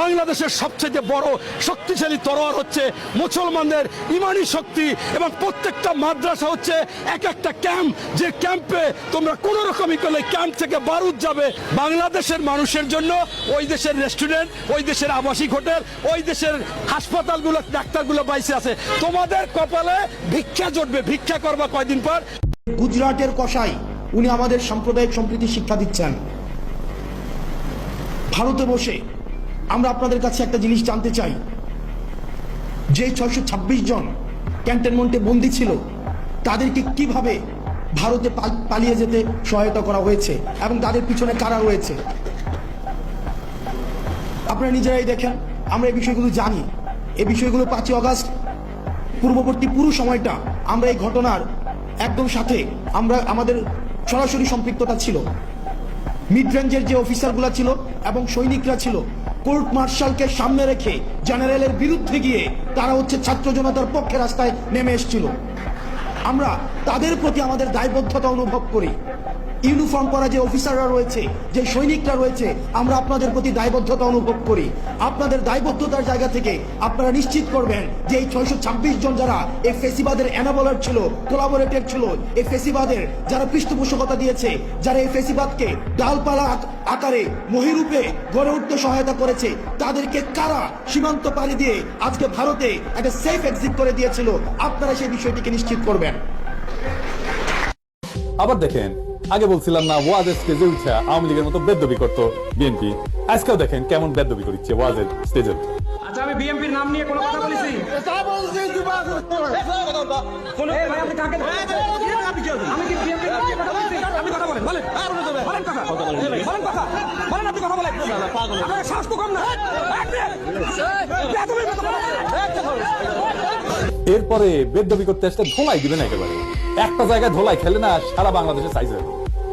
বাংলাদেশের সবচেয়ে বড় শক্তিশালী তরোয়ার হচ্ছে মুসলমানদের ইমানি শক্তি, এবং প্রত্যেকটা মাদ্রাসা হচ্ছে এক একটা ক্যাম্প, যে ক্যাম্পে তোমরা কোনো রকমই করলে ক্যাম্প থেকে বারুদ যাবে। বাংলাদেশের মানুষের জন্য ওই দেশের রেস্টুরেন্ট, ওই দেশের আবাসিক হোটেল, ওই দেশের হাসপাতালগুলো, ডাক্তারগুলো বাইসে আছে। তোমাদের কপালে ভিক্ষা জুটবে, ভিক্ষা করবা কয়দিন পর। গুজরাটের কসাই উনি আমাদের সাম্প্রদায়িক সম্প্রীতি শিক্ষা দিচ্ছেন। ভারতে বসে আমরা আপনাদের কাছে একটা জিনিস জানতে চাই, যে 626 জন ক্যান্টনমেন্টে বন্দী ছিল তাদেরকে কিভাবে ভারতে পালিয়ে যেতে সহায়তা করা হয়েছে এবং তাদের পিছনে কারা রয়েছে। আপনারা নিজেরাই দেখেন, আমরা এই বিষয়গুলো জানি। এই বিষয়গুলো 5ই আগস্ট পূর্ববর্তী পুরো সময়টা আমরা এই ঘটনার একদম সাথে আমাদের সরাসরি সম্পৃক্ততা ছিল। মিড রেঞ্জের যে অফিসারগুলো ছিল এবং সৈনিকরা ছিল, কোর্ট মার্শালকে সামনে রেখে জেনারেলের বিরুদ্ধে গিয়ে তারা হচ্ছে ছাত্র জনতার পক্ষে রাস্তায় নেমে এসেছিল। আমরা তাদের প্রতি আমাদের দায়বদ্ধতা অনুভব করি। ইউনিফর্ম পরা যে অফিসাররা রয়েছে, যে সৈনিকরা রয়েছে, আমরা আপনাদের প্রতি দায়বদ্ধতা অনুভব করি। আপনাদের দায়বদ্ধতার জায়গা থেকে আপনারা নিশ্চিত করবেন যে এই 626 জন যারা এই ফেসিবাদের এনাবলার ছিল, কোলাবোরেটর ছিল, এই ফেসিবাদের যারা পৃষ্ঠপোষকতা দিয়েছে, যারা এই ফেসিবাদকে ডালপালা আকারে মহিরূপে গড়ে উঠতে সহায়তা করেছে, তাদেরকে কারা সীমান্ত পাড়ি দিয়ে আজকে ভারতে একটা সেফ এক্সিট করে দিয়েছিল, আপনারা সেই বিষয়টিকে নিশ্চিত করবেন। আবার দেখেন, আগে বলছিলাম না ওয়াজের স্টেজে উঠে আওয়ামী লীগের মতো বেদ্যবি করতো বিএনপি, আজকেও দেখেন কেমন বেদ্যবি করছে ওয়াজের স্টেজে। আচ্ছা, আমি বিএনপির নাম নিয়ে কোনো কথা বলেছি? আমি কি বিএনপির নাম নিয়ে কথা বলেছি? আপনি কথা বলেন, বলেন কথা, বলেন কথা, বলেন আপনি কথা বলেন। আপনার সাহস তো কম না। এরপরে বেদ্যবি করতে আসলে ধোলাই দিবেন, একেবারে একটা জায়গায় ধোলাই খেলে না সারা বাংলাদেশে সাইজ হবে।